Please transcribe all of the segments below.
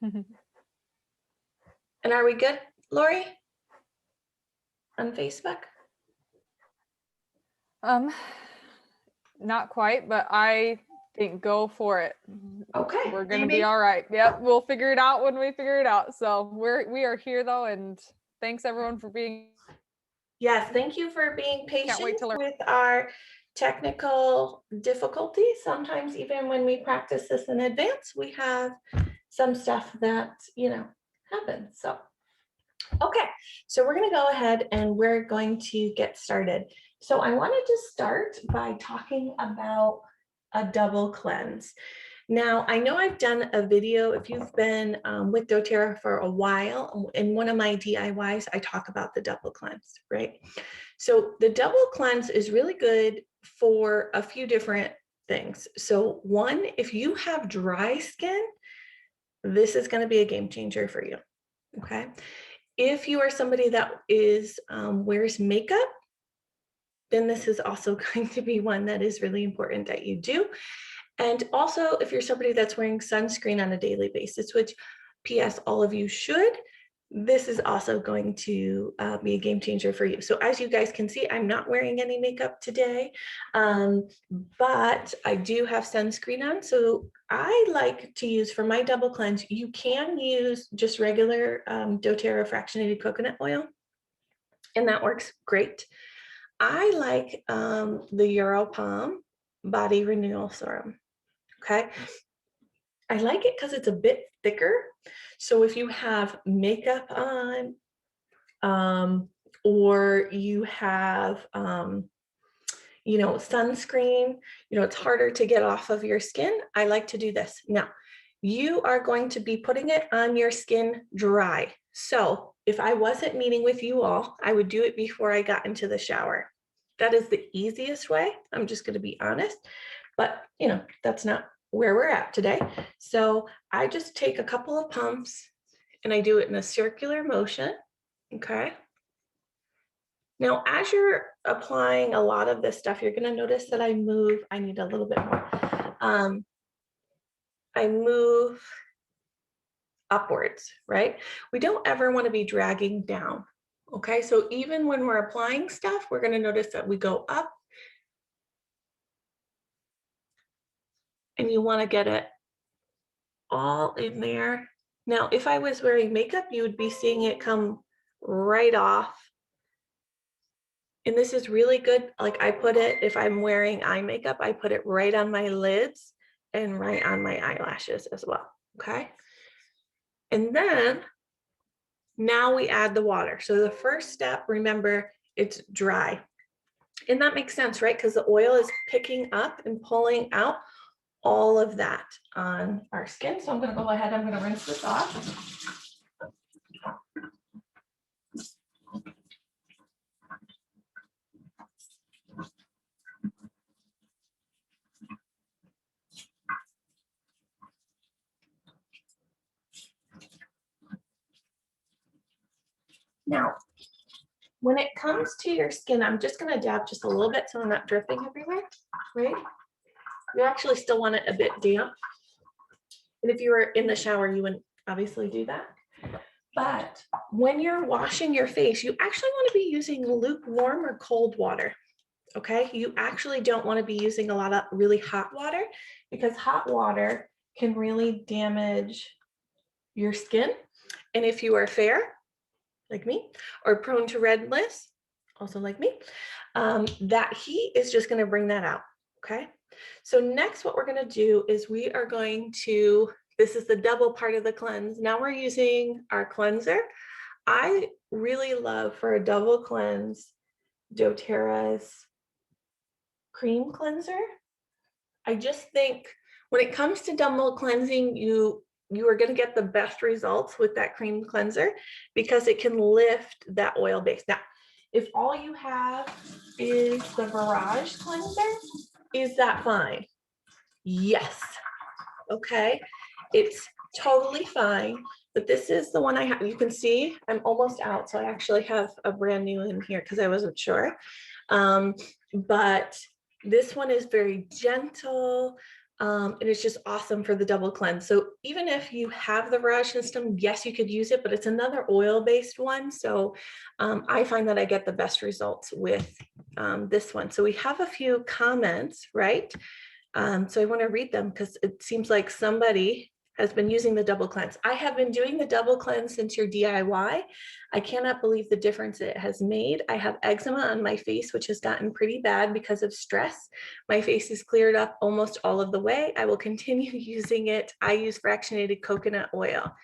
And are we good, Lori? On Facebook? Not quite, but I think go for it. Okay. We're gonna be all right. Yep, we'll figure it out when we figure it out. So we are here though, and thanks everyone for being. Yes, thank you for being Can't wait patient to learn. with our technical difficulties. Sometimes even when we practice this in advance, we have some stuff that, happens. So, okay, so we're going to go ahead and we're going to get started. So I wanted to start by talking about a double cleanse. Now, I know I've done a video, if you've been with doTERRA for a while, in one of my DIYs, I talk about the double cleanse, right? So the double cleanse is really good for a few different things. So one, if you have dry skin, this is going to be a game changer for you, okay? If you are somebody that wears makeup, then this is also going to be one that is really important that you do. And also, if you're somebody that's wearing sunscreen on a daily basis, which PS, all of you should, this is also going to be a game changer for you. So as you guys can see, I'm not wearing any makeup today, but I do have sunscreen on. So I like to use, for my double cleanse, you can use just regular doTERRA fractionated coconut oil, and that works great. I like the Europalm Body Renewal Serum. Okay. I like it because it's a bit thicker. So if you have makeup on, or you have, sunscreen, it's harder to get off of your skin, I like to do this. Now, you are going to be putting it on your skin dry. So if I wasn't meeting with you all, I would do it before I got into the shower. That is the easiest way. I'm just going to be honest, but that's not where we're at today. So I just take a couple of pumps and I do it in a circular motion. Okay. Now, as you're applying a lot of this stuff, you're going to notice that I move. I need a little bit more. I move upwards, right? We don't ever want to be dragging down. Okay. So even when we're applying stuff, we're going to notice that we go up and you want to get it all in there. Now, if I was wearing makeup, you would be seeing it come right off. And this is really good. Like I put it, if I'm wearing eye makeup, I put it right on my lids and right on my eyelashes as well. Okay. And then now we add the water. So the first step, remember, it's dry. And that makes sense, right? Because the oil is picking up and pulling out all of that on our skin. So I'm going to go ahead, I'm going to rinse this off. Now, when it comes to your skin, I'm just going to dab just a little bit so I'm not dripping everywhere, right? You actually still want it a bit damp. And if you were in the shower, you wouldn't obviously do that. But when you're washing your face, you actually want to be using lukewarm or cold water. Okay, you actually don't want to be using a lot of really hot water because hot water can really damage your skin. And if you are fair, like me, or prone to redness, also like me, that heat is just going to bring that out. Okay, so next what we're going to do is we are going to, this is the double part of the cleanse. Now we're using our cleanser. I really love, for a double cleanse, doTERRA's cream cleanser. I just think when it comes to double cleansing, you are going to get the best results with that cream cleanser because it can lift that oil base. Now, if all you have is the Barrage cleanser, is that fine? Yes. Okay. It's totally fine. But this is the one I have. You can see I'm almost out. So I actually have a brand new in here because I wasn't sure. But this one is very gentle. And it's just awesome for the double cleanse. So even if you have the Mirage system, yes, you could use it, but it's another oil-based one. So I find that I get the best results with this one. So we have a few comments, right? So I want to read them because it seems like somebody has been using the double cleanse. I have been doing the double cleanse since your DIY. I cannot believe the difference it has made. I have eczema on my face, which has gotten pretty bad because of stress. My face is cleared up almost all of the way. I will continue using it. I use fractionated coconut oil.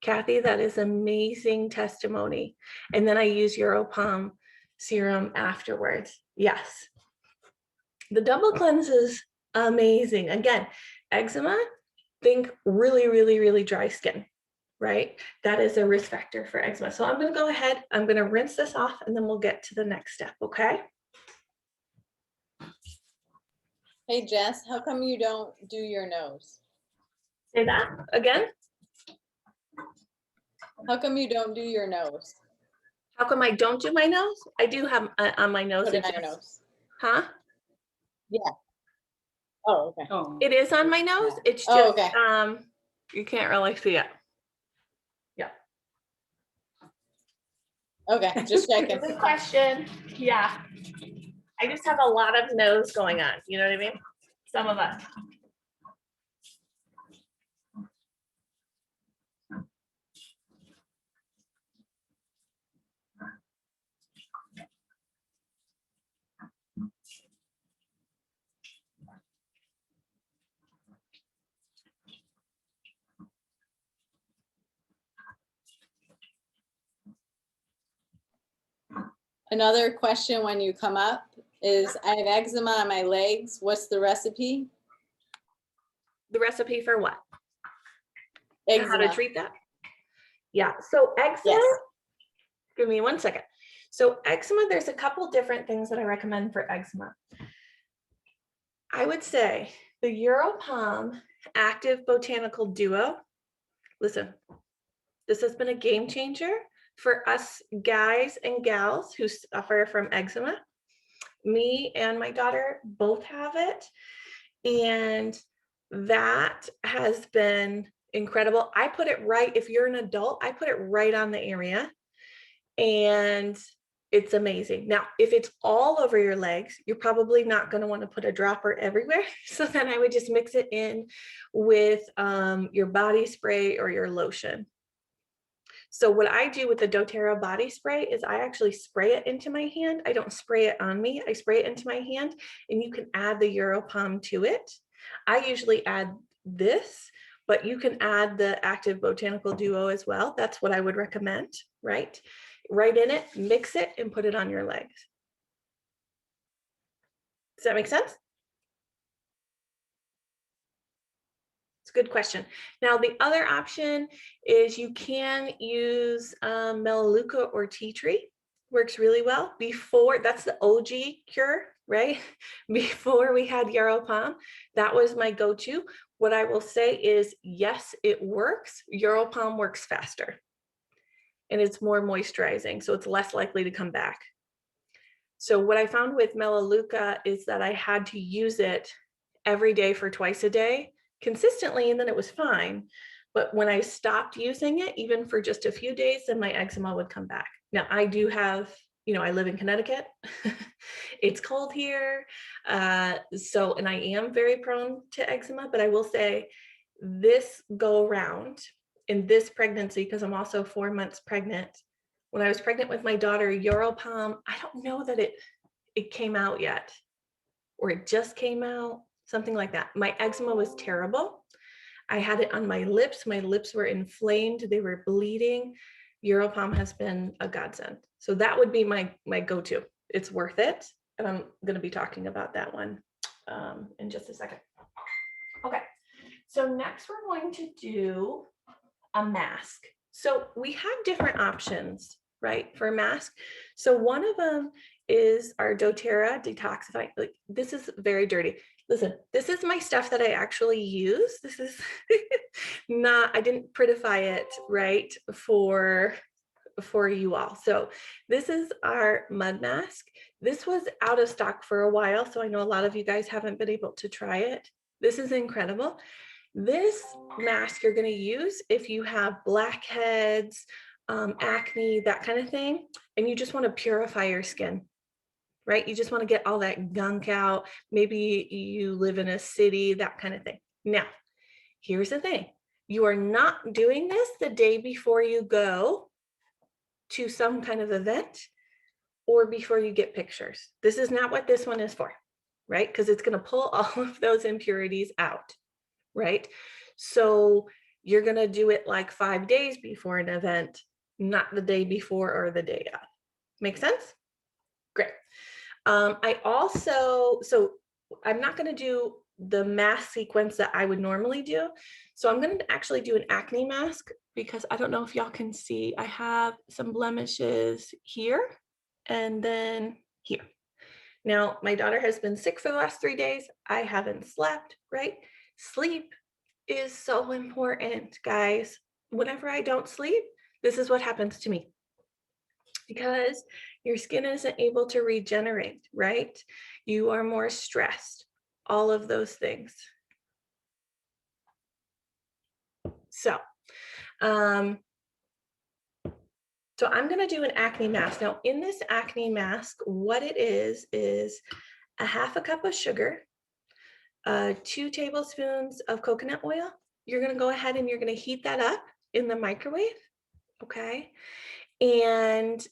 Kathy, that is amazing testimony. And then I use Europalm serum afterwards. Yes. The double cleanse is amazing. Again, eczema, think really, really, really dry skin, right? That is a risk factor for eczema. So I'm going to go ahead, I'm going to rinse this off, and then we'll get to the next step, okay? Hey Jess, how come you don't do your nose? Say that again. How come you don't do your nose? How come I don't do my nose? I do have on my nose. Put it on your nose. Huh? Yeah. Oh, okay. Oh, It is on my nose. It's just, Oh, okay. you can't really see it. Okay, just checking. Good question. Yeah. I just have a lot of nose going on. You know what I mean? Some of us. Another question when you come up is, I have eczema on my legs. What's the recipe? The recipe for what? How to Eczema. treat that? Yeah. So eczema, Yes. give me 1 second. So eczema, there's a couple different things that I recommend for eczema. I would say the Europalm Active Botanical Duo. Listen, this has been a game changer for us guys and gals who suffer from eczema. Me and my daughter both have it. And that has been incredible. I put it right, if you're an adult, I put it right on the area. And it's amazing. Now, if it's all over your legs, you're probably not going to want to put a dropper everywhere. So then I would just mix it in with your body spray or your lotion. So what I do with the doTERRA body spray is I actually spray it into my hand. I don't spray it on me. I spray it into my hand, and you can add the Europalm to it. I usually add this, but you can add the Active Botanical Duo as well. That's what I would recommend, right? Right in it, mix it, and put it on your legs. Does that make sense? It's a good question. Now, the other option is you can use Melaleuca or tea tree. Works really well. Before, that's the OG cure, right? Before we had Europalm, that was my go-to. What I will say is, yes, it works. Europalm works faster and it's more moisturizing, so it's less likely to come back. So what I found with Melaleuca is that I had to use it every day for twice a day consistently, and then it was fine. But when I stopped using it, even for just a few days, then my eczema would come back. Now I do have, I live in Connecticut. It's cold here. And I am very prone to eczema, but I will say this go around in this pregnancy, because I'm also 4 months pregnant. When I was pregnant with my daughter, Europalm, I don't know that it came out yet, or it just came out, something like that. My eczema was terrible. I had it on my lips. My lips were inflamed. They were bleeding. Europalm has been a godsend. So that would be my go-to. It's worth it. And I'm going to be talking about that one in just a second. Okay. So next we're going to do a mask. So we have different options, right, for a mask. So one of them is our doTERRA Detoxify. Like, this is very dirty. Listen, this is my stuff that I actually use. This is I didn't prettify it, right, for you all. So this is our mud mask. This was out of stock for a while, so I know a lot of you guys haven't been able to try it. This is incredible. This mask you're going to use if you have blackheads, acne, that kind of thing, and you just want to purify your skin, right? You just want to get all that gunk out. Maybe you live in a city, that kind of thing. Now, here's the thing. You are not doing this the day before you go to some kind of event or before you get pictures. This is not what this one is for, right? Because it's going to pull all of those impurities out, right? So you're going to do it like 5 days before an event, not the day before or the day of. Make sense? Great. So I'm not going to do the mask sequence that I would normally do. So I'm going to actually do an acne mask because I don't know if y'all can see, I have some blemishes here and then here. Now, my daughter has been sick for the last 3 days. I haven't slept, right? Sleep is so important, guys. Whenever I don't sleep, this is what happens to me. Because your skin isn't able to regenerate, right? You are more stressed, all of those things. So I'm going to do an acne mask. Now, in this acne mask, what it is a half a cup of sugar, 2 tablespoons of coconut oil. You're going to go ahead and you're going to heat that up in the microwave, okay? And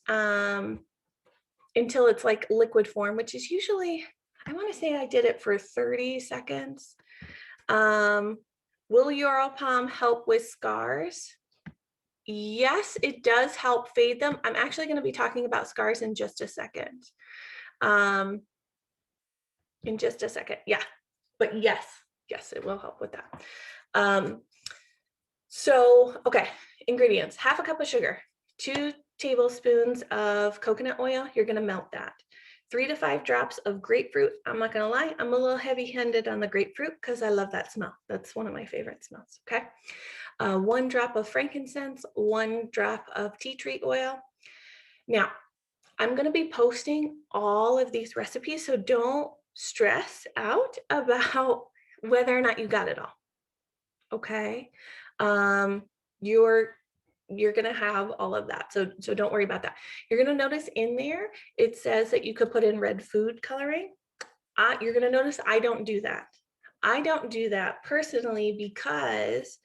until it's like liquid form, which is usually, I want to say I did it for 30 seconds. Will Uralpalm help with scars? Yes, it does help fade them. I'm actually going to be talking about scars in just a second. Yeah, but yes, it will help with that. Okay, ingredients: half a cup of sugar, 2 tablespoons of coconut oil. You're going to melt that. 3 to 5 drops of grapefruit. I'm not going to lie, I'm a little heavy-handed on the grapefruit because I love that smell. That's one of my favorite smells. Okay. 1 drop of frankincense, 1 drop of tea tree oil. Now, I'm going to be posting all of these recipes, so don't stress out about whether or not you got it all. Okay. You're going to have all of that. So don't worry about that. You're going to notice in there, it says that you could put in red food coloring. You're going to notice I don't do that. I don't do that personally because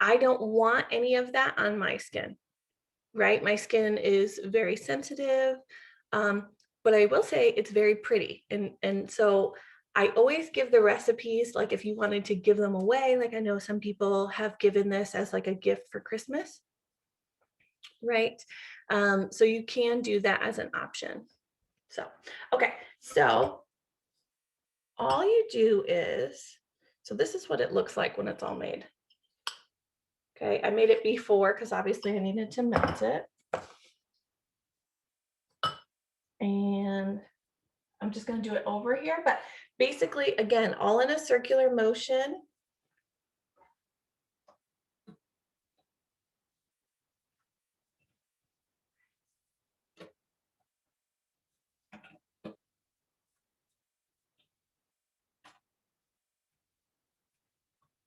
I don't want any of that on my skin, right? My skin is very sensitive, but I will say it's very pretty. And so I always give the recipes, like if you wanted to give them away, like I know some people have given this as like a gift for Christmas, right? So you can do that as an option. So, okay, so all you do is, so this is what it looks like when it's all made. Okay, I made it before because obviously I needed to melt it. And I'm just going to do it over here, but basically, again, all in a circular motion.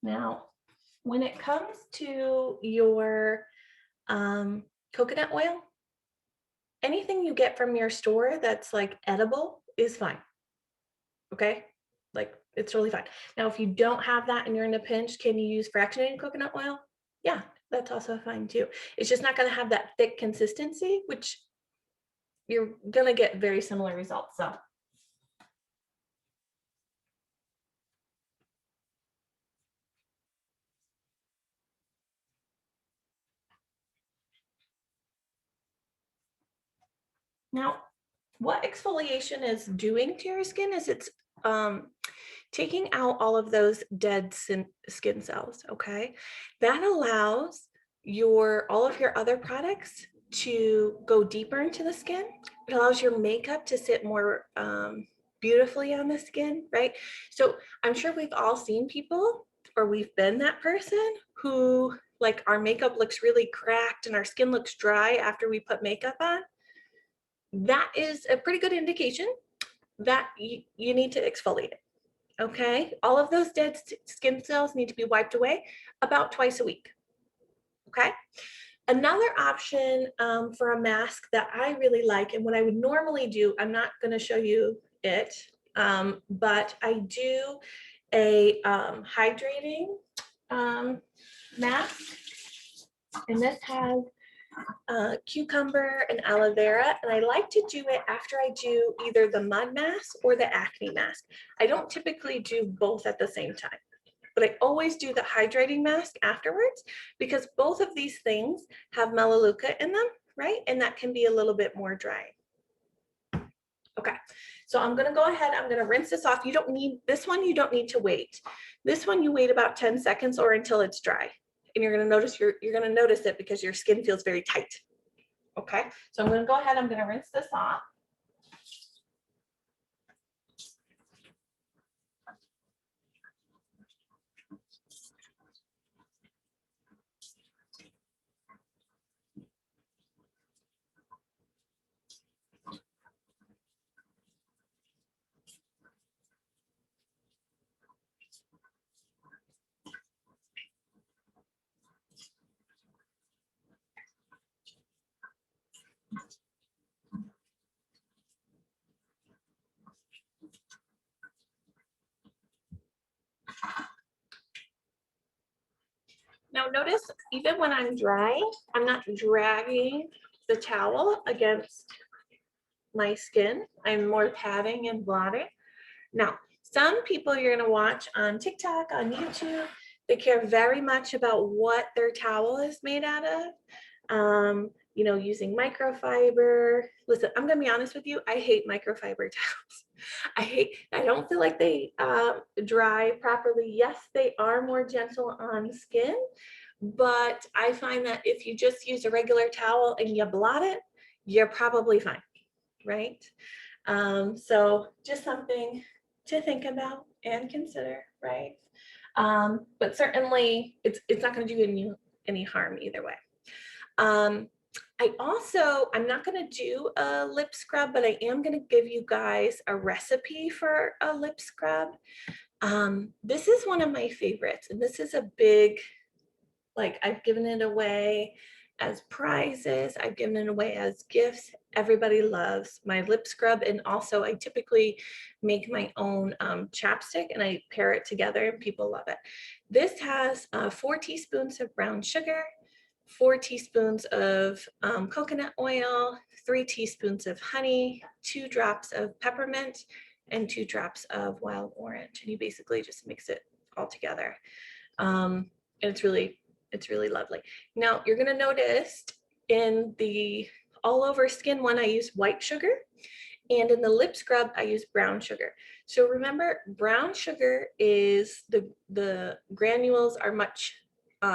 Now, when it comes to your coconut oil, anything you get from your store that's like edible is fine. Okay, like it's really fine. Now, if you don't have that and you're in a pinch, can you use fractionated coconut oil? Yeah, that's also fine too. It's just not going to have that thick consistency, which you're going to get very similar results. So. Now, what exfoliation is doing to your skin is it's taking out all of those dead skin cells, okay? That allows all of your other products to go deeper into the skin. It allows your makeup to sit more beautifully on the skin, right? So I'm sure we've all seen people, or we've been that person who, like, our makeup looks really cracked and our skin looks dry after we put makeup on. That is a pretty good indication that you need to exfoliate it. Okay, all of those dead skin cells need to be wiped away about twice a week. Okay. Another option for a mask that I really like, and what I would normally do, I'm not going to show you it, but I do a hydrating mask, and this has cucumber and aloe vera, and I like to do it after I do either the mud mask or the acne mask. I don't typically do both at the same time, but I always do the hydrating mask afterwards because both of these things have melaleuca in them, right? And that can be a little bit more dry. Okay, so I'm gonna go ahead, I'm gonna rinse this off. You don't need, this one you don't need to wait. This one you wait about 10 seconds or until it's dry. And you're gonna notice, you're gonna notice it because your skin feels very tight. Okay, so I'm gonna go ahead, I'm gonna rinse this off. Now notice, even when I'm drying, I'm not dragging the towel against my skin. I'm more patting and blotting. Now, some people you're gonna watch on TikTok, on YouTube, they care very much about what their towel is made out of. You know, using microfiber. Listen, I'm gonna be honest with you, I hate microfiber towels. I don't feel like they dry properly. Yes, they are more gentle on skin, but I find that if you just use a regular towel and you blot it, you're probably fine, right? So just something to think about and consider, right? But certainly it's not going to do any harm either way. I'm not going to do a lip scrub, but I am going to give you guys a recipe for a lip scrub. This is one of my favorites, and this is a big, like, I've given it away as prizes. I've given it away as gifts. Everybody loves my lip scrub. And also I typically make my own chapstick and I pair it together and people love it. This has 4 teaspoons of brown sugar, 4 teaspoons of coconut oil, 3 teaspoons of honey, 2 drops of peppermint, and 2 drops of wild orange. And you basically just mix it all together. And it's really lovely. Now you're gonna notice in the all over skin one, I use white sugar, and in the lip scrub, I use brown sugar. So remember, brown sugar is the granules are much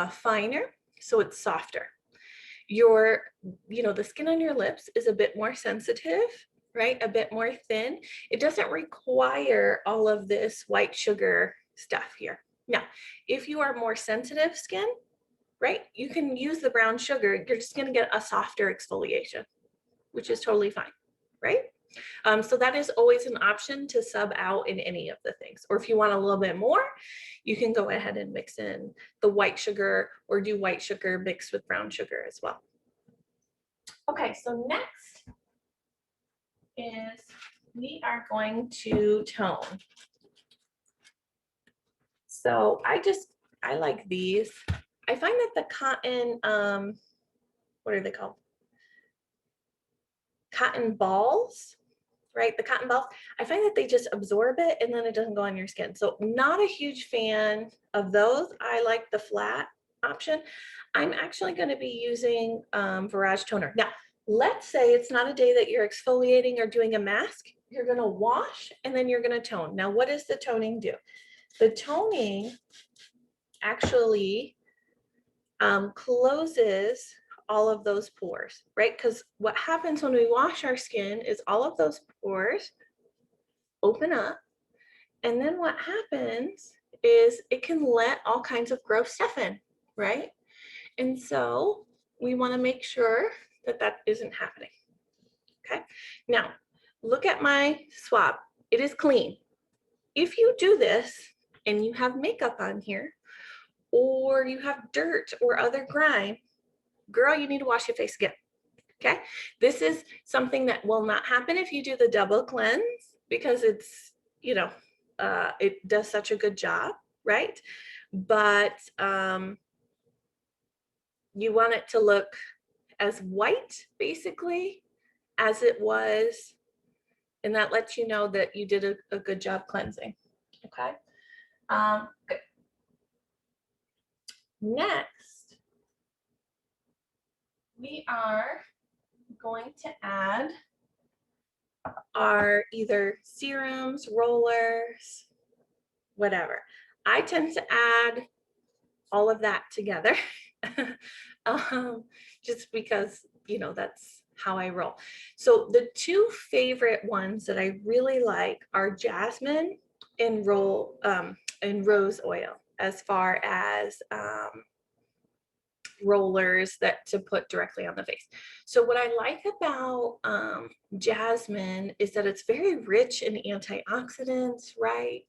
finer, so it's softer. The skin on your lips is a bit more sensitive, right? A bit more thin. It doesn't require all of this white sugar stuff here. Now, if you are more sensitive skin, right, you can use the brown sugar. You're just going to get a softer exfoliation, which is totally fine, right? So that is always an option to sub out in any of the things. Or if you want a little bit more, you can go ahead and mix in the white sugar or do white sugar mixed with brown sugar as well. Okay, so next is we are going to tone. So I like these. I find that the cotton, what are they called? Cotton balls, right? The cotton balls, I find that they just absorb it and then it doesn't go on your skin. So not a huge fan of those. I like the flat option. I'm actually going to be using Virage toner. Now, let's say it's not a day that you're exfoliating or doing a mask. You're going to wash and then you're going to tone. Now, what does the toning do? The toning actually closes all of those pores, right? Because what happens when we wash our skin is all of those pores open up. And then what happens is it can let all kinds of gross stuff in, right? And so we want to make sure that that isn't happening. Okay. Now, look at my swab. It is clean. if you do this and you have makeup on here, or you have dirt or other grime, girl, you need to wash your face again. Okay, this is something that will not happen if you do the double cleanse, because it's, you know, it does such a good job, right? But you want it to look as white, basically, as it was, and that lets you know that you did a good job cleansing. Okay. Good. Next, we are going to add our either serums, rollers, whatever. I tend to add all of that together just because, you know, that's how I roll. So the two favorite ones that I really like are jasmine and rose oil, as far as rollers that to put directly on the face. So what I like about jasmine is that it's very rich in antioxidants, right?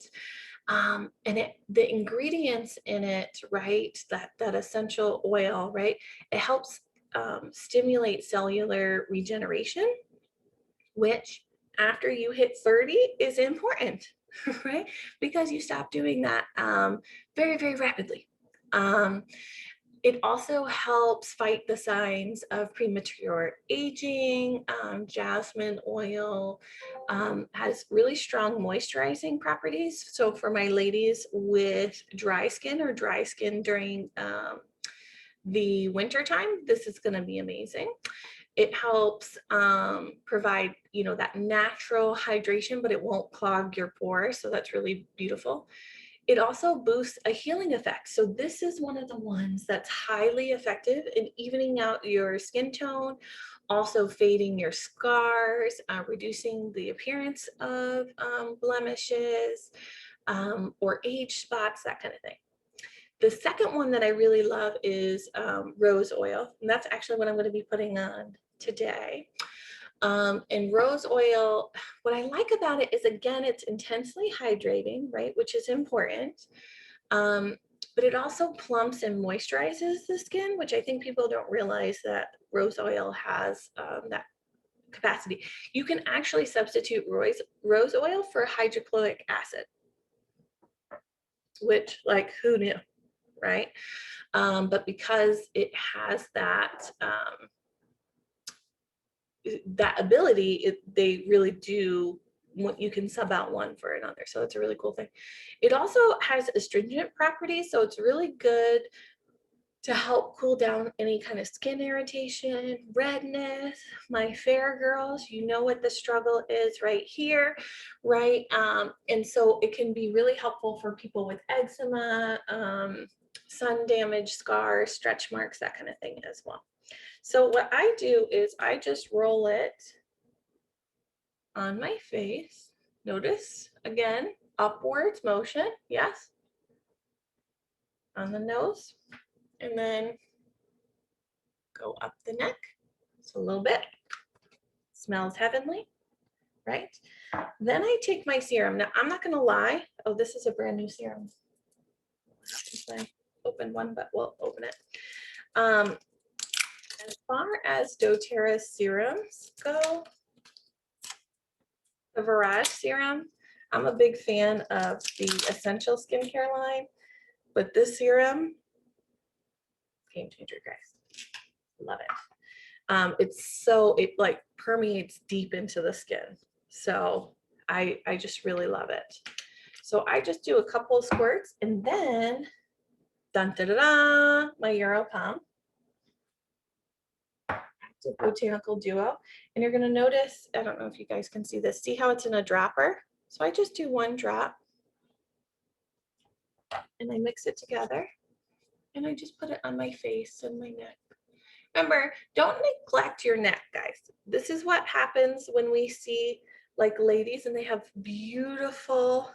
And the ingredients in it, right, that essential oil, right, it helps stimulate cellular regeneration, which after you hit 30 is important, right? Because you stop doing that very, very rapidly. It also helps fight the signs of premature aging. Jasmine oil has really strong moisturizing properties. So for my ladies with dry skin or dry skin during the winter time, this is going to be amazing. It helps provide, you know, that natural hydration, but it won't clog your pores. So that's really beautiful. It also boosts a healing effect. So this is one of the ones that's highly effective in evening out your skin tone, also fading your scars, reducing the appearance of blemishes or age spots, that kind of thing. The second one that I really love is rose oil. And that's actually what I'm going to be putting on today. And rose oil, what I like about it is, again, it's intensely hydrating, right, which is important. But it also plumps and moisturizes the skin, which I think people don't realize that rose oil has that capacity. You can actually substitute rose oil for hydrochloric acid, which, like, who knew, right? But because it has that that ability, they really do, you can sub out one for another. So it's a really cool thing. It also has astringent properties, so it's really good to help cool down any kind of skin irritation, redness. My fair girls, you know what the struggle is right here, right? And so it can be really helpful for people with eczema, sun damage, scars, stretch marks, that kind of thing as well. So what I do is I just roll it on my face. Notice, again, upwards motion, yes. On the nose, and then go up the neck. Just a little bit. Smells heavenly, right? Then I take my serum. Now, I'm not gonna lie. Oh, this is a brand new serum. I opened one, but we'll open it. As far as doTERRA serums go, the Virage serum, I'm a big fan of the Essential Skincare line, but this serum, game changer, guys. Love it. It like permeates deep into the skin. So I just really love it. So I just do a couple of squirts, and then, dun da da da, my Europalm. Active Botanical Duo. And you're gonna notice, I don't know if you guys can see this, see how it's in a dropper? So I just do one drop and I mix it together and I just put it on my face and my neck. Remember, don't neglect your neck, guys. This is what happens when we see like ladies and they have beautiful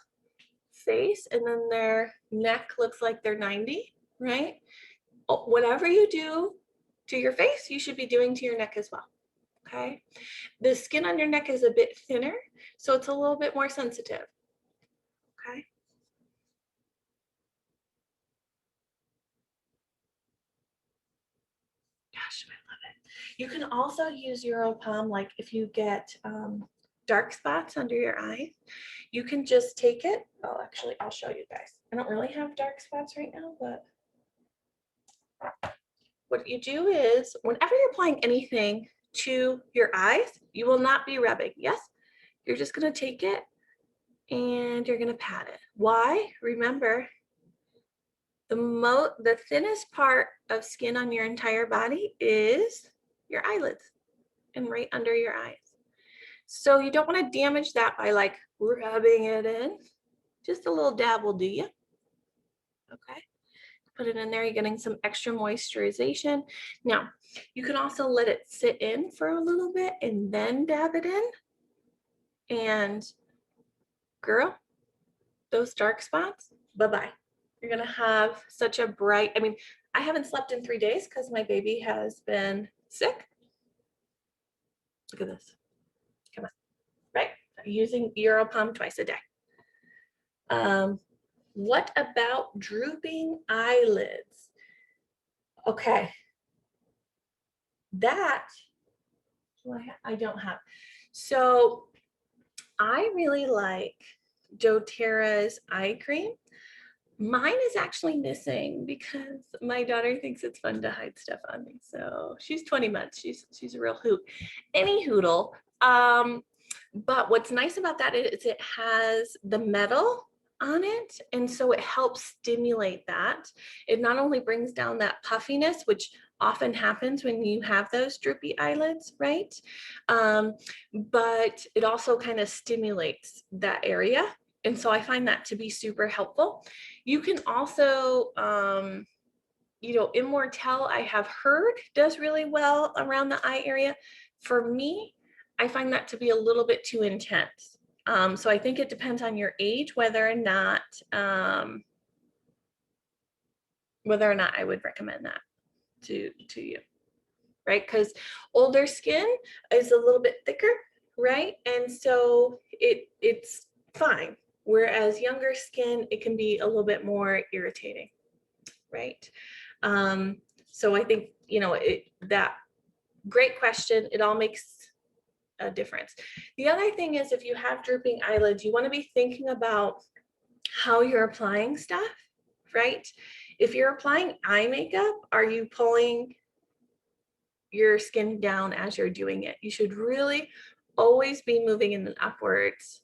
face and then their neck looks like they're 90, right? Whatever you do to your face, you should be doing to your neck as well. Okay, the skin on your neck is a bit thinner, so it's a little bit more sensitive. gosh, I love it. You can also use Europalm, like if you get dark spots under your eyes, you can just take it. Oh, actually, I'll show you guys. I don't really have dark spots right now, but what you do is whenever you're applying anything to your eyes, you will not be rubbing. Yes, you're just going to take it and you're going to pat it. Why? Remember, the thinnest part of skin on your entire body is your eyelids and right under your eyes. So you don't want to damage that by like rubbing it in. Just a little dab will do you. Okay. Put it in there, you're getting some extra moisturization. Now, you can also let it sit in for a little bit and then dab it in. And girl, those dark spots, bye-bye. You're gonna have such a bright, I mean, I haven't slept in 3 days because my baby has been sick. Look at this, come on, right? Using Europalm twice a day. What about drooping eyelids? Okay, that I don't have. So I really like doTERRA's eye cream. Mine is actually missing because my daughter thinks it's fun to hide stuff on me. So she's 20 months. She's a real hoot. Any hoodle. But what's nice about that is it has the metal on it, and so it helps stimulate that. It not only brings down that puffiness, which often happens when you have those droopy eyelids, right? But it also kind of stimulates that area. And so I find that to be super helpful. You can also, you know, Immortelle, I have heard does really well around the eye area. For me, I find that to be a little bit too intense. So I think it depends on your age, whether or not I would recommend that to you, right? Because older skin is a little bit thicker, right? And so it's fine. Whereas younger skin, it can be a little bit more irritating, right? So I think, you know, that great question. It all makes a difference. The other thing is if you have drooping eyelids, you want to be thinking about how you're applying stuff, right? If you're applying eye makeup, are you pulling your skin down as you're doing it? You should really always be moving in an upwards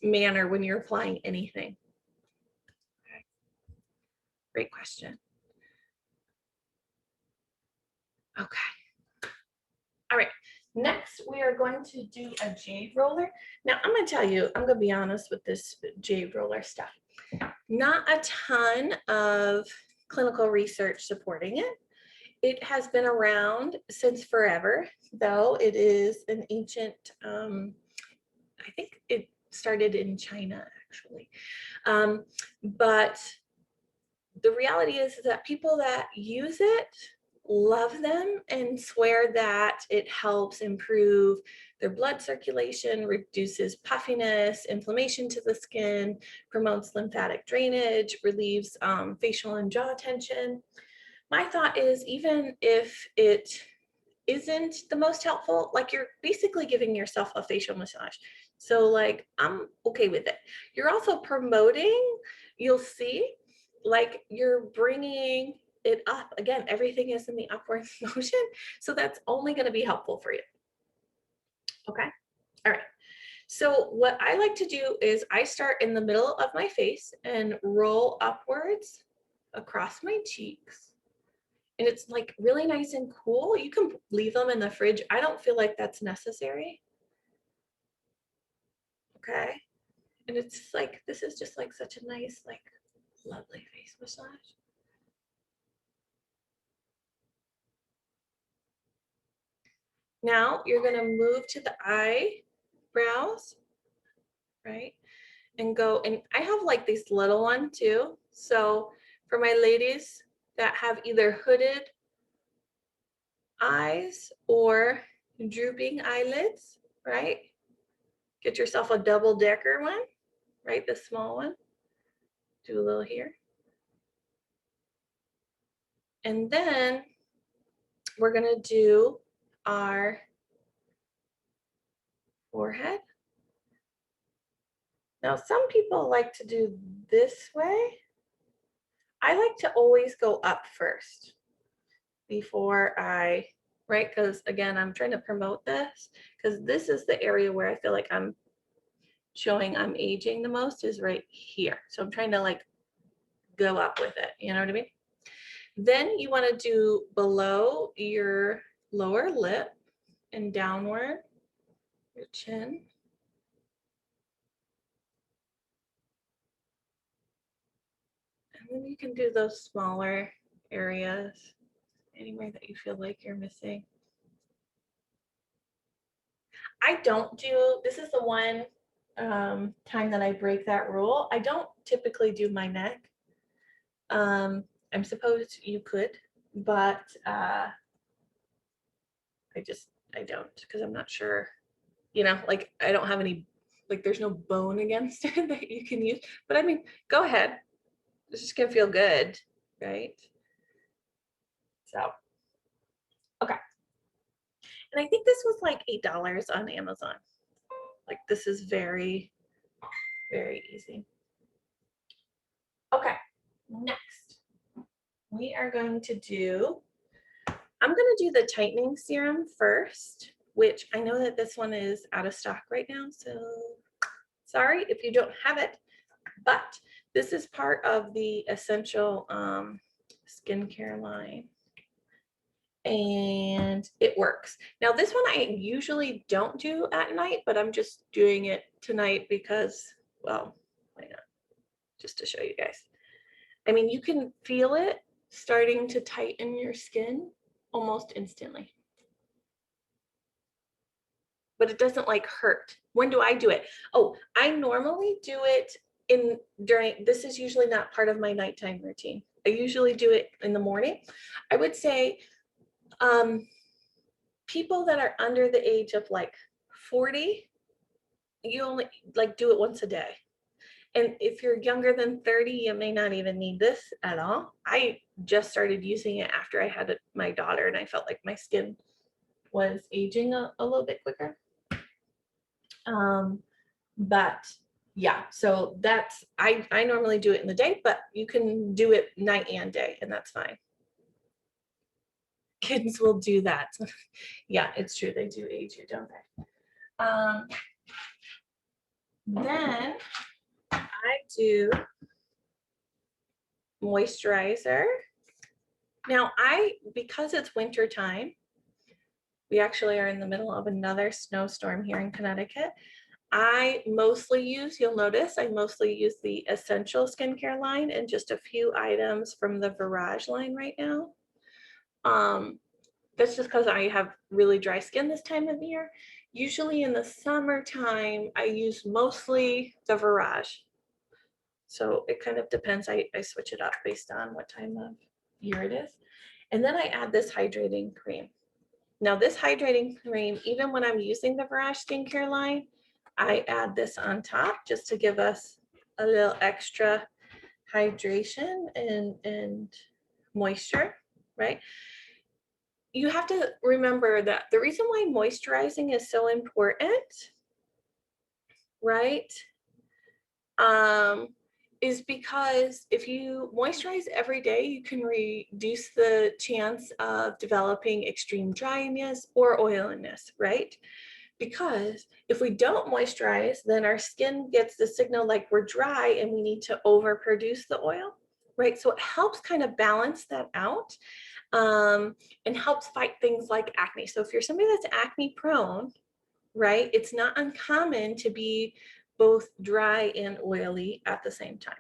manner when you're applying anything. Okay. Great question. Okay. All right. Next, we are going to do a jade roller. Now, I'm going to tell you, I'm going to be honest with this jade roller stuff. Not a ton of clinical research supporting it. It has been around since forever, though it is an ancient, I think it started in China, actually. But the reality is that people that use it love them and swear that it helps improve their blood circulation, reduces puffiness, inflammation to the skin, promotes lymphatic drainage, relieves facial and jaw tension. My thought is, even if it isn't the most helpful, like you're basically giving yourself a facial massage. So like, I'm okay with it. You're also promoting, you'll see, like you're bringing it up. Again, everything is in the upward motion. So that's only going to be helpful for you. Okay. All right. So what I like to do is I start in the middle of my face and roll upwards across my cheeks. And it's like really nice and cool. You can leave them in the fridge. I don't feel like that's necessary. Okay. And it's like, this is just like such a nice, like lovely face massage. Now you're going to move to the eyebrows, right? And go, and I have like this little one too. So for my ladies that have either hooded eyes or drooping eyelids, right? Get yourself a double decker one, right? The small one. Do a little here. And then we're gonna do our forehead. Now, some people like to do this way. I like to always go up first before I, right? Because again, I'm trying to promote this because this is the area where I feel like I'm showing I'm aging the most is right here. So I'm trying to like go up with it. You know what I mean? Then you want to do below your lower lip and downward your chin. And then you can do those smaller areas anywhere that you feel like you're missing. I don't do, this is the one time that I break that rule. I don't typically do my neck. I'm supposed you could, but I don't because I'm not sure, you know, like I don't have any, like there's no bone against it that you can use. But I mean, go ahead. It's just gonna feel good, right? So, okay. And I think this was like $8 on Amazon. Like this is very, very easy. Okay, next we are going to do, I'm gonna do the tightening serum first, which I know that this one is out of stock right now. So sorry if you don't have it, but this is part of the essential skincare line. And it works. Now this one I usually don't do at night, but I'm just doing it tonight because, well, why not? Just to show you guys. I mean, you can feel it starting to tighten your skin almost instantly. But it doesn't like hurt. When do I do it? Oh, I normally do it during, this is usually not part of my nighttime routine. I usually do it in the morning. I would say people that are under the age of like 40, you only like do it once a day. And if you're younger than 30, you may not even need this at all. I just started using it after I had my daughter and I felt like my skin was aging a little bit quicker. But yeah, so that's, I normally do it in the day, but you can do it night and day and that's fine. Kids will do that. Yeah, it's true. They do age you, don't they? Then I do moisturizer. Now because it's winter time, we actually are in the middle of another snowstorm here in Connecticut. I mostly use, you'll notice, I mostly use the Essential Skincare line and just a few items from the Virage line right now. That's just because I have really dry skin this time of year. Usually in the summertime, I use mostly the Virage. So it kind of depends. I switch it up based on what time of year it is. And then I add this hydrating cream. Now this hydrating cream, even when I'm using the Virage skincare line, I add this on top just to give us a little extra hydration and moisture, right? You have to remember that the reason why moisturizing is so important, right? Is because if you moisturize every day, you can reduce the chance of developing extreme dryness or oiliness, right? Because if we don't moisturize, then our skin gets the signal like we're dry and we need to overproduce the oil, right? So it helps kind of balance that out and helps fight things like acne. So if you're somebody that's acne prone, right, it's not uncommon to be both dry and oily at the same time.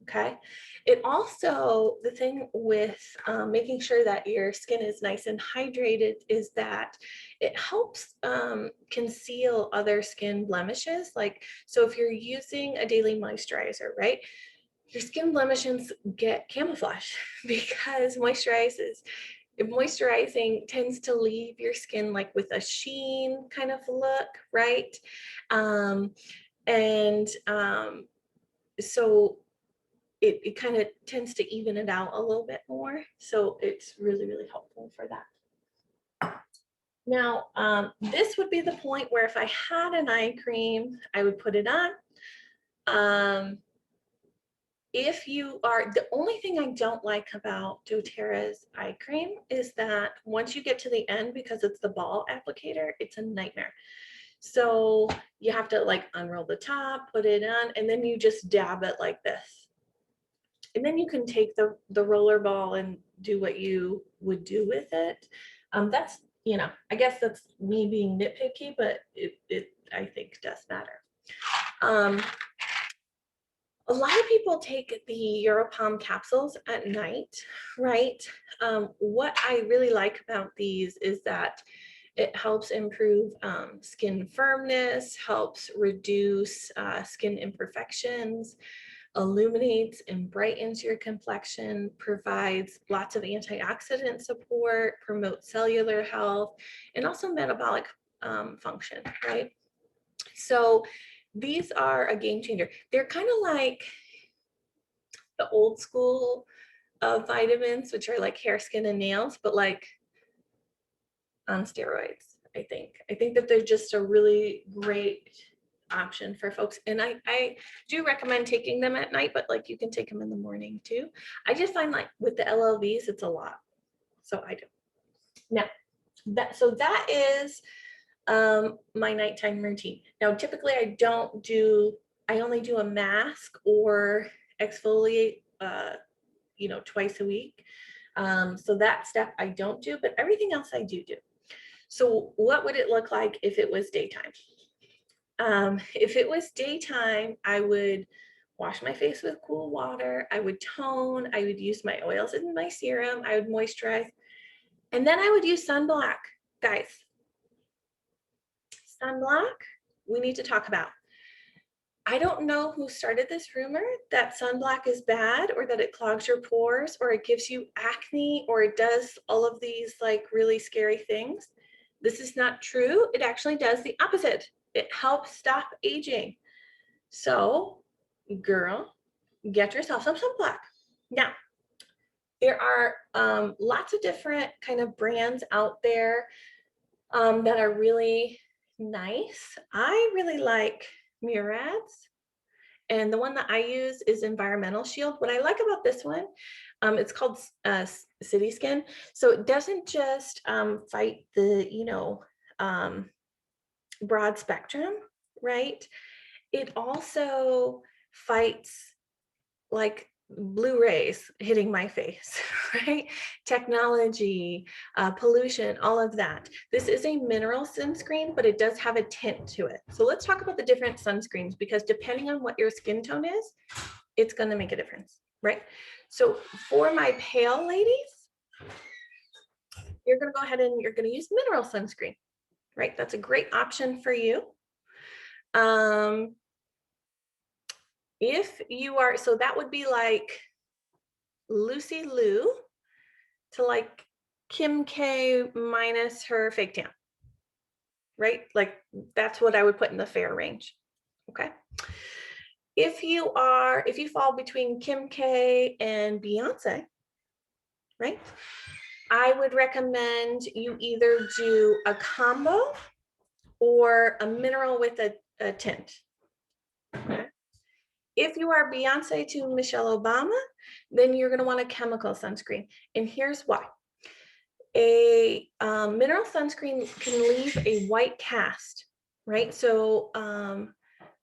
Okay. It also, the thing with making sure that your skin is nice and hydrated is that it helps conceal other skin blemishes. Like, so if you're using a daily moisturizer, right, your skin blemishes get camouflage because moisturizing tends to leave your skin like with a sheen kind of look, right? So it kind of tends to even it out a little bit more. So it's really, really helpful for that. Now, this would be the point where if I had an eye cream, I would put it on. If you are, the only thing I don't like about doTERRA's eye cream is that once you get to the end, because it's the ball applicator, it's a nightmare. So you have to like unroll the top, put it on, and then you just dab it like this. And then you can take the roller ball and do what you would do with it. That's, you know, I guess that's me being nitpicky, but it I think does matter. A lot of people take the Europalm capsules at night, right? What I really like about these is that it helps improve skin firmness, helps reduce skin imperfections, illuminates and brightens your complexion, provides lots of antioxidant support, promotes cellular health, and also metabolic function, right? So these are a game changer. They're kind of like the old school of vitamins, which are like hair, skin, and nails, but like on steroids, I think. I think that they're just a really great option for folks. And I do recommend taking them at night, but like you can take them in the morning too. I just find like with the LLVs, it's a lot. So I do. Now, that is my nighttime routine. Now, typically I only do a mask or exfoliate, you know, twice a week. So that step I don't do, but everything else I do. So what would it look like if it was daytime? If it was daytime, I would wash my face with cool water. I would tone. I would use my oils and my serum. I would moisturize. And then I would use sunblock. Guys, sunblock, we need to talk about. I don't know who started this rumor that sunblock is bad or that it clogs your pores or it gives you acne or it does all of these like really scary things. This is not true. It actually does the opposite. It helps stop aging. So, girl, get yourself some sunblock. Now, there are lots of different kind of brands out there that are really nice. I really like Murad's. And the one that I use is Environmental Shield. What I like about this one, it's called City Skin. So it doesn't just fight the, you know, broad spectrum, right? It also fights like blue rays hitting my face, right? Technology, pollution, all of that. This is a mineral sunscreen, but it does have a tint to it. So let's talk about the different sunscreens because depending on what your skin tone is, it's going to make a difference, right? So for my pale ladies, you're going to go ahead and you're going to use mineral sunscreen, right? That's a great option for you. If you are, so that would be like Lucy Liu to like Kim K minus her fake tan, right? Like that's what I would put in the fair range, okay? If you fall between Kim K and Beyonce, right? I would recommend you either do a combo or a mineral with a tint, okay? If you are Beyonce to Michelle Obama, then you're gonna want a chemical sunscreen. And here's why. A mineral sunscreen can leave a white cast, right? So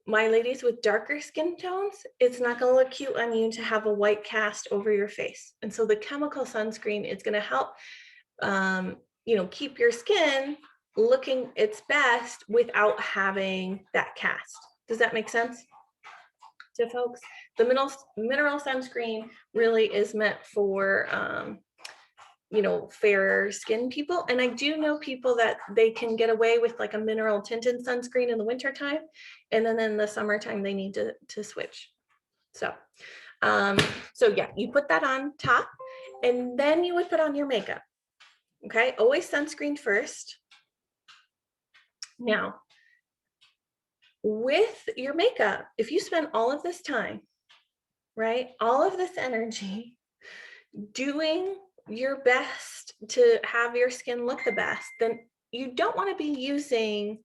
my ladies with darker skin tones, it's not gonna look cute on you to have a white cast over your face. And so the chemical sunscreen is gonna help, you know, keep your skin looking its best without having that cast. Does that make sense to folks? The mineral sunscreen really is meant for, you know, fairer skin people. And I do know people that they can get away with like a mineral tinted sunscreen in the wintertime. And then in the summertime, they need to switch. So, yeah, you put that on top and then you would put on your makeup. Okay, always sunscreen first. Now, with your makeup, if you spend all of this time, right, all of this energy doing your best to have your skin look the best, then you don't want to be using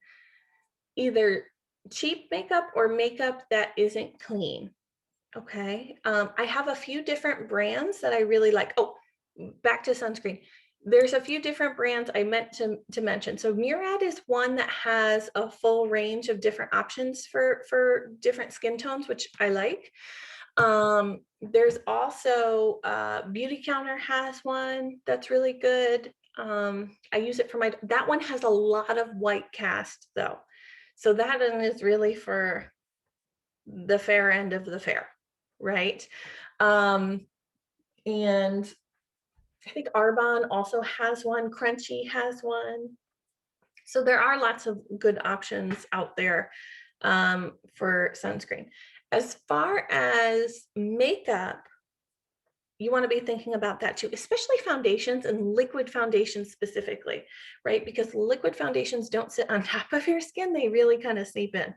either cheap makeup or makeup that isn't clean. Okay. I have a few different brands that I really like. Oh, back to sunscreen. There's a few different brands I meant to mention. So Murad is one that has a full range of different options for different skin tones, which I like. There's also Beauty Counter has one that's really good. I use it for that one has a lot of white cast though. So that one is really for the fair end of the fair, right? And I think Arbonne also has one, Crunchy has one. So there are lots of good options out there for sunscreen. As far as makeup, you want to be thinking about that too, especially foundations and liquid foundations specifically, right? Because liquid foundations don't sit on top of your skin, they really kind of seep in.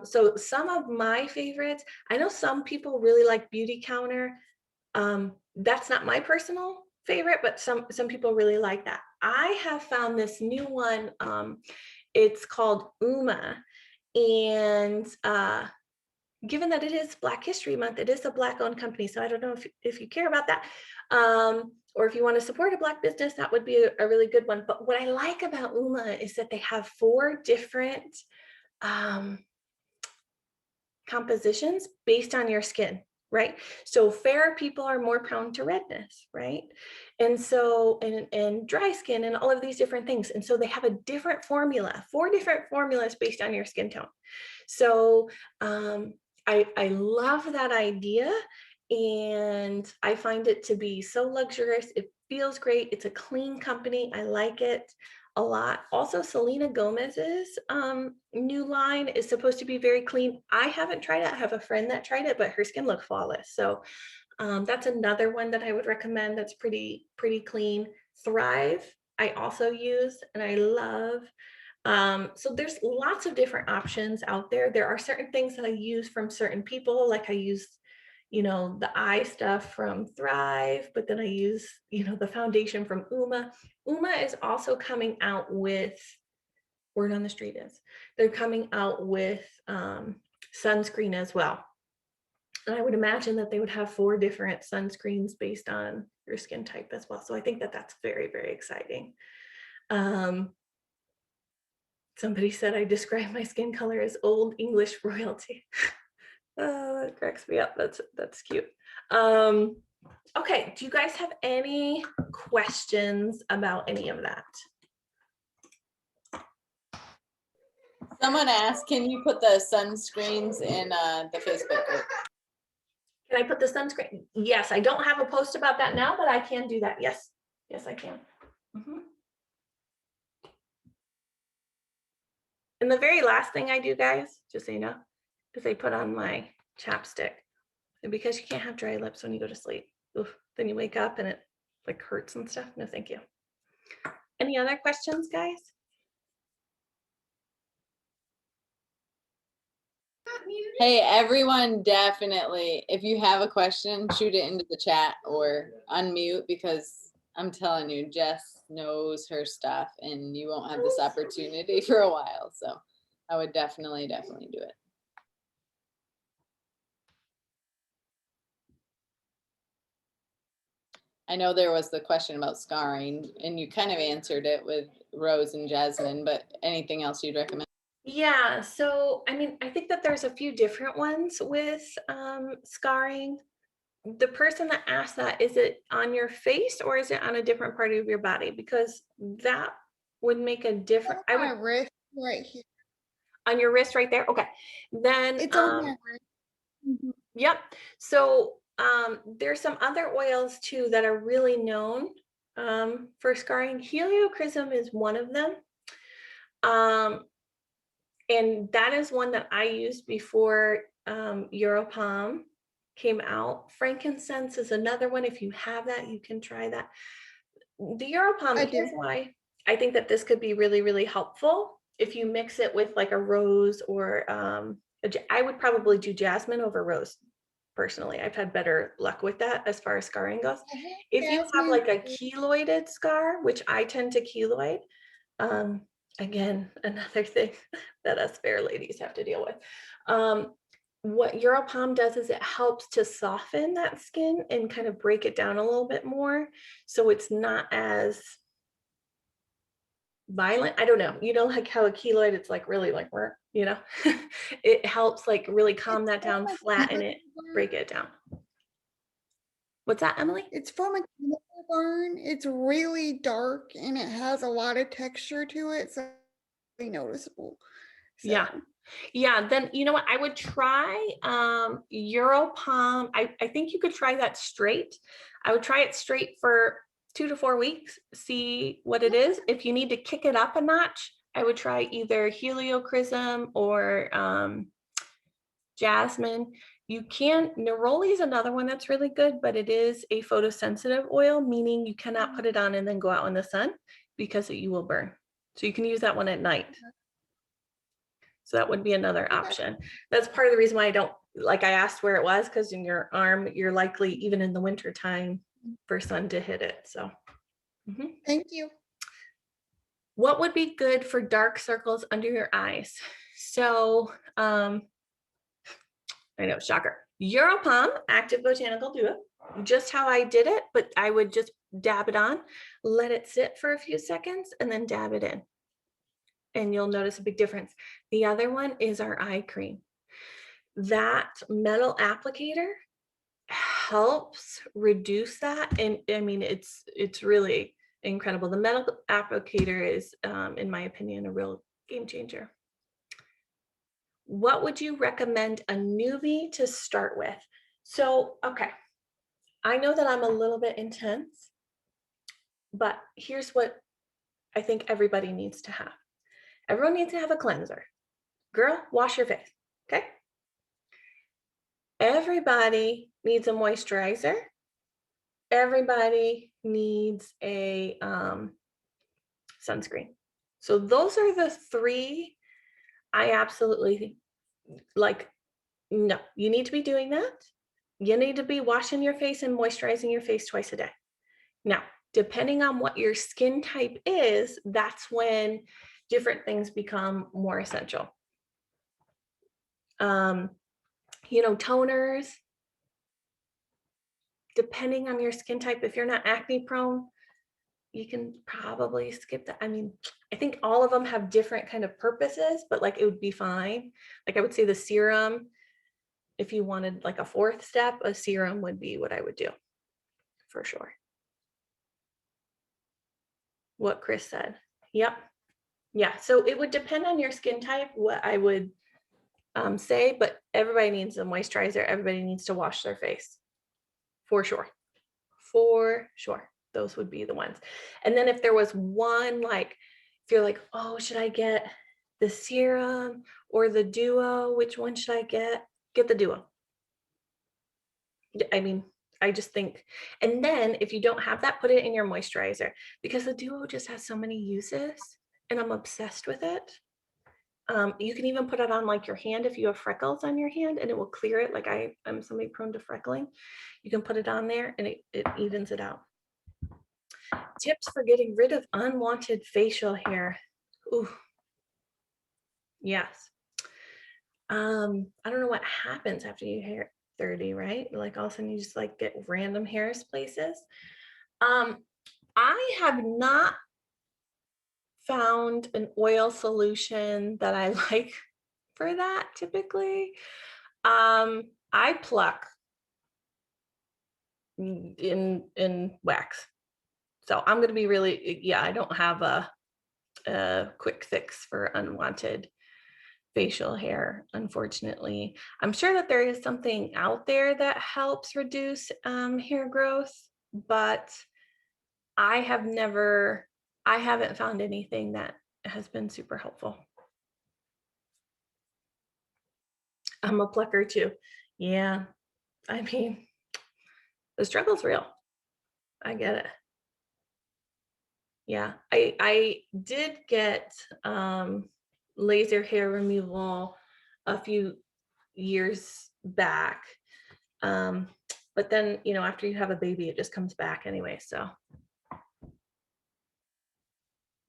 So some of my favorites, I know some people really like Beauty Counter. That's not my personal favorite, but some people really like that. I have found this new one. It's called Uma, and given that it is Black History Month, it is a Black-owned company. So I don't know if you care about that, or if you want to support a Black business, that would be a really good one. But what I like about Uma is that they have 4 different compositions based on your skin, right? So fair people are more prone to redness, right? And so, and dry skin and all of these different things. And so they have a different formula, 4 different formulas based on your skin tone. So I love that idea. And I find it to be so luxurious. It feels great. It's a clean company. I like it a lot. Also, Selena Gomez's new line is supposed to be very clean. I haven't tried it. I have a friend that tried it, but her skin looked flawless. So that's another one that I would recommend that's pretty clean. Thrive, I also use and I love. So there's lots of different options out there. There are certain things that I use from certain people, like I use, you know, the eye stuff from Thrive, but then I use, you know, the foundation from Uma. Uma is also coming out with, word on the street is, they're coming out with sunscreen as well. And I would imagine that they would have 4 different sunscreens based on your skin type as well. So I think that that's very, very exciting. Somebody said I describe my skin color as old English royalty. Oh, that cracks me up. That's cute. Okay, do you guys have any questions about any of that? Someone asked, can you put the sunscreens in the Facebook group? Can I put the sunscreen? Yes, I don't have a post about that now, but I can do that. Yes, yes, I can. And the very last thing I do, guys, just so you know, is I put on my chapstick. And because you can't have dry lips when you go to sleep, oof, then you wake up and it like hurts and stuff. No, thank you. Any other questions, guys? Hey, everyone, definitely, if you have a question, shoot it into the chat or unmute, because I'm telling you, Jess knows her stuff and you won't have this opportunity for a while. So I would definitely do it. I know there was the question about scarring and you kind of answered it with Rose and Jasmine, but anything else you'd recommend? Yeah, so I mean, I think that there's a few different ones with scarring. The person that asked that, is it on your face or is it on a different part of your body? Because that would make a difference. I would, wrist right here. on your wrist right there. Okay, then It's on my wrist. Mhm. yep. So there's some other oils too that are really known for scarring. Heliochrysum is one of them. And that is one that I used before Europalm came out. Frankincense is another one. If you have that, you can try that. The Europalm, here's why I think that this could be really, really helpful. If you mix it with like a rose or I would probably do jasmine over rose. Personally, I've had better luck with that as far as scarring goes. If you have like a keloided scar, which I tend to keloid, Again, another thing that us fair ladies have to deal with. What Europalm does is it helps to soften that skin and kind of break it down a little bit more. So it's not as violent. I don't know, like how a keloid, it's like really like, it helps like really calm that down, flatten it, break it down. What's that, Emily? It's from a chemical burn. It's really dark and it has a lot of texture to it, so it's really noticeable. Yeah. So, Yeah, then you know what? I would try Europalm. I think you could try that straight. I would try it straight for 2 to 4 weeks, see what it is. If you need to kick it up a notch, I would try either Heliochrysum or Jasmine. Neroli is another one that's really good, but it is a photosensitive oil, meaning you cannot put it on and then go out in the sun because you will burn. So you can use that one at night. So that would be another option. That's part of the reason why I don't, like I asked where it was, because in your arm, you're likely, even in the winter time, for sun to hit it. So. thank you. What would be good for dark circles under your eyes? So, I know, shocker. Europalm Active Botanical Duo, just how I did it, but I would just dab it on, let it sit for a few seconds, and then dab it in. And you'll notice a big difference. The other one is our eye cream. That metal applicator helps reduce that. And I mean, it's really incredible. The metal applicator is, in my opinion, a real game changer. What would you recommend a newbie to start with? So, okay, I know that I'm a little bit intense, but here's what I think everybody needs to have. Everyone needs to have a cleanser. Girl, wash your face, okay? Everybody needs a moisturizer. Everybody needs a sunscreen. So those are the three I absolutely like. No, you need to be doing that. You need to be washing your face and moisturizing your face twice a day. Now, depending on what your skin type is, that's when different things become more essential. Toners, depending on your skin type, if you're not acne prone, you can probably skip that. I mean, I think all of them have different kind of purposes, but like it would be fine. Like I would say the serum, if you wanted like a fourth step, a serum would be what I would do for sure. What Chris said. Yep. Yeah. So it would depend on your skin type, what I would say, but everybody needs a moisturizer. Everybody needs to wash their face for sure. For sure. Those would be the ones. And then if there was one, like, if you're like, oh, should I get the serum or the duo? Which one should I get? Get the duo. I mean, I just think, and then if you don't have that, put it in your moisturizer, because the duo just has so many uses and I'm obsessed with it. You can even put it on like your hand if you have freckles on your hand and it will clear it. Like I'm somebody prone to freckling. You can put it on there and it evens it out. Tips for getting rid of unwanted facial hair. Ooh. Yes. I don't know what happens after you hit 30, right? Like all of a sudden you just like get random hairs places. I have not found an oil solution that I like for that typically. I pluck in wax. So I'm going to be really, yeah, I don't have a quick fix for unwanted facial hair, unfortunately. I'm sure that there is something out there that helps reduce hair growth, but I haven't found anything that has been super helpful. I'm a plucker too. Yeah, I mean, the struggle's real. I get it. Yeah, I did get laser hair removal a few years back. But then, after you have a baby, it just comes back anyway. So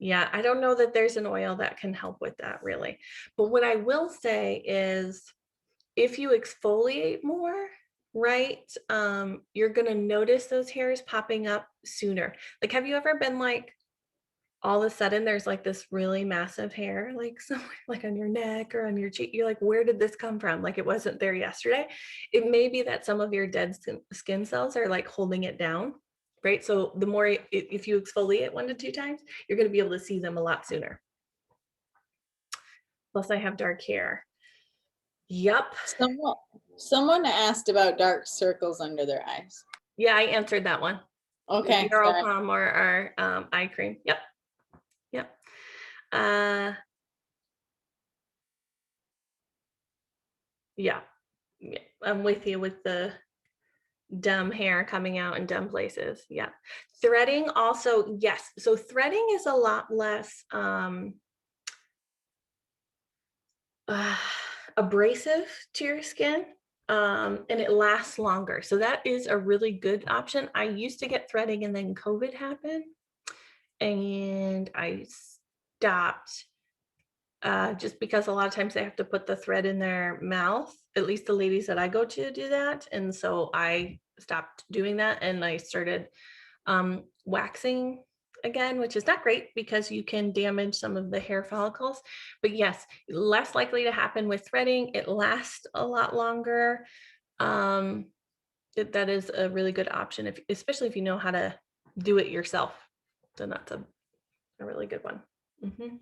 Yeah, I don't know that there's an oil that can help with that really. But what I will say is if you exfoliate more, right, you're gonna notice those hairs popping up sooner. Like, have you ever been like, all of a sudden there's like this really massive hair, like somewhere like on your neck or on your cheek. You're like, where did this come from? Like it wasn't there yesterday. It may be that some of your dead skin cells are like holding it down, right? So the more, if you exfoliate 1 to 2 times, you're gonna be able to see them a lot sooner. Plus I have dark hair. Yep. Someone asked about dark circles under their eyes. Yeah, I answered that one. Okay, Your sorry. Palm or our eye cream. Yep. Yep. Yeah. Yeah. I'm with you with the dumb hair coming out in dumb places. Yeah. Threading also, yes. So threading is a lot less abrasive to your skin. And it lasts longer. So that is a really good option. I used to get threading and then COVID happened and I stopped just because a lot of times they have to put the thread in their mouth. At least the ladies that I go to do that. And so I stopped doing that and I started waxing again, which is not great because you can damage some of the hair follicles. But yes, less likely to happen with threading. It lasts a lot longer. That is a really good option, especially if you know how to do it yourself. Then that's a really good one. Mhm.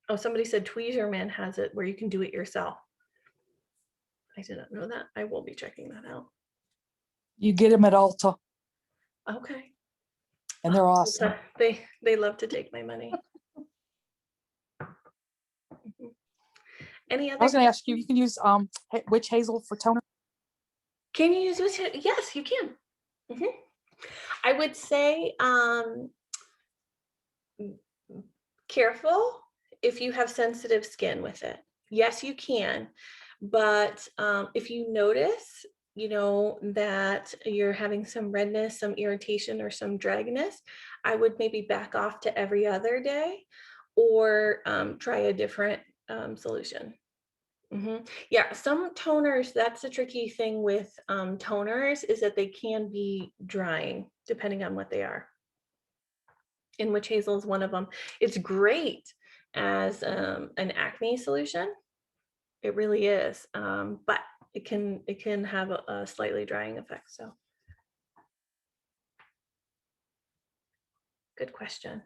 Oh, somebody said Tweezerman has it where you can do it yourself. I did not know that. I will be checking that out. You get them at Ulta, Okay. and they're awesome. They love to take my money. Mhm. Any I other? was going to ask you, you can use witch hazel for toner. Can you use witch? Yes, you can. Mhm. I would say careful if you have sensitive skin with it. Yes, you can, but if you notice, you know, that you're having some redness, some irritation, or some dragginess, I would maybe back off to every other day or try a different solution. Yeah, some toners, that's the tricky thing with toners is that they can be drying depending on what they are. In witch hazel is one of them. It's great as an acne solution. It really is, but it can have a slightly drying effect. So, good question.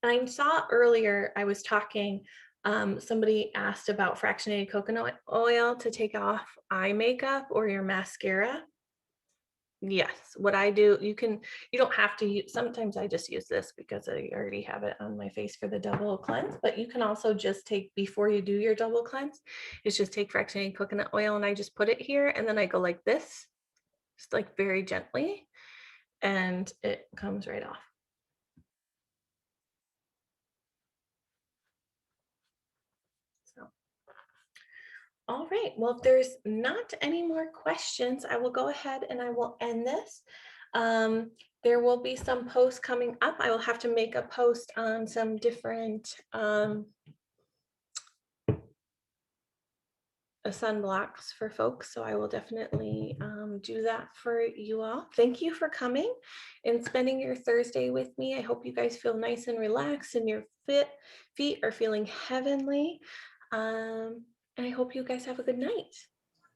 I saw earlier I was talking. Somebody asked about fractionated coconut oil to take off eye makeup or your mascara. Yes, what I do, you don't have to use, sometimes I just use this because I already have it on my face for the double cleanse, but you can also just take, before you do your double cleanse, is just take fractionated coconut oil and I just put it here and then I go like this, just like very gently, and it comes right off. So, all right, well, if there's not any more questions, I will go ahead and I will end this. There will be some posts coming up. I will have to make a post on some different sunblocks for folks. So I will definitely do that for you all. Thank you for coming and spending your Thursday with me. I hope you guys feel nice and relaxed and your feet are feeling heavenly. And I hope you guys have a good night.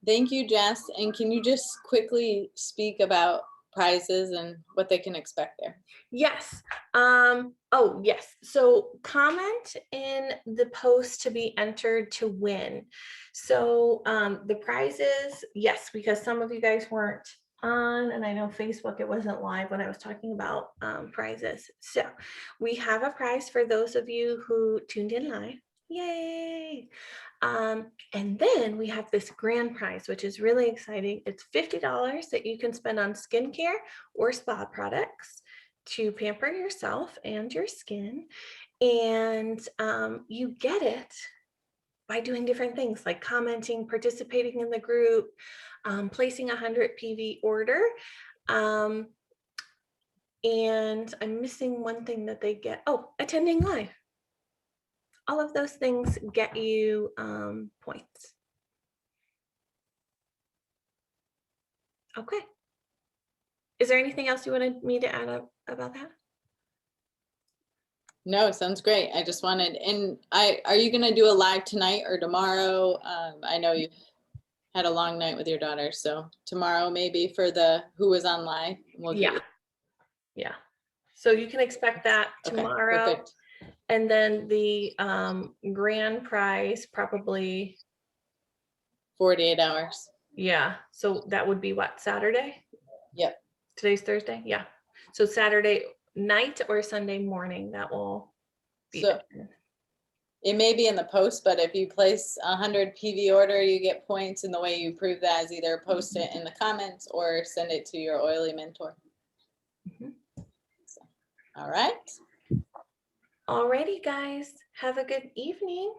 Thank you, Jess. And can you just quickly speak about prizes and what they can expect there? Yes. Oh, yes. So comment in the post to be entered to win. So the prizes, yes, because some of you guys weren't on, and I know Facebook, it wasn't live when I was talking about prizes. So we have a prize for those of you who tuned in live. Yay. And then we have this grand prize, which is really exciting. It's $50 that you can spend on skincare or spa products to pamper yourself and your skin. And you get it by doing different things like commenting, participating in the group, placing a 100 PV order. And I'm missing one thing that they get. Oh, attending live. All of those things get you points. Okay. Is there anything else you wanted me to add up about that? No, sounds great. I just wanted, and are you gonna do a live tonight or tomorrow? I know you've had a long night with your daughter, so tomorrow maybe for the who was on live. We'll get Yeah. you- Yeah. So you can expect that Okay, tomorrow. perfect. And then the grand prize probably, 48 hours. yeah. So that would be what, Saturday? Yep. Today's Thursday? Yeah. So Saturday night or Sunday morning, that will be. So it may be in the post, but if you place a 100 PV order, you get points. And the way you prove that is either post it in the comments or send it to your oily mentor. Mhm. So, all right. Alrighty, guys. Have a good evening.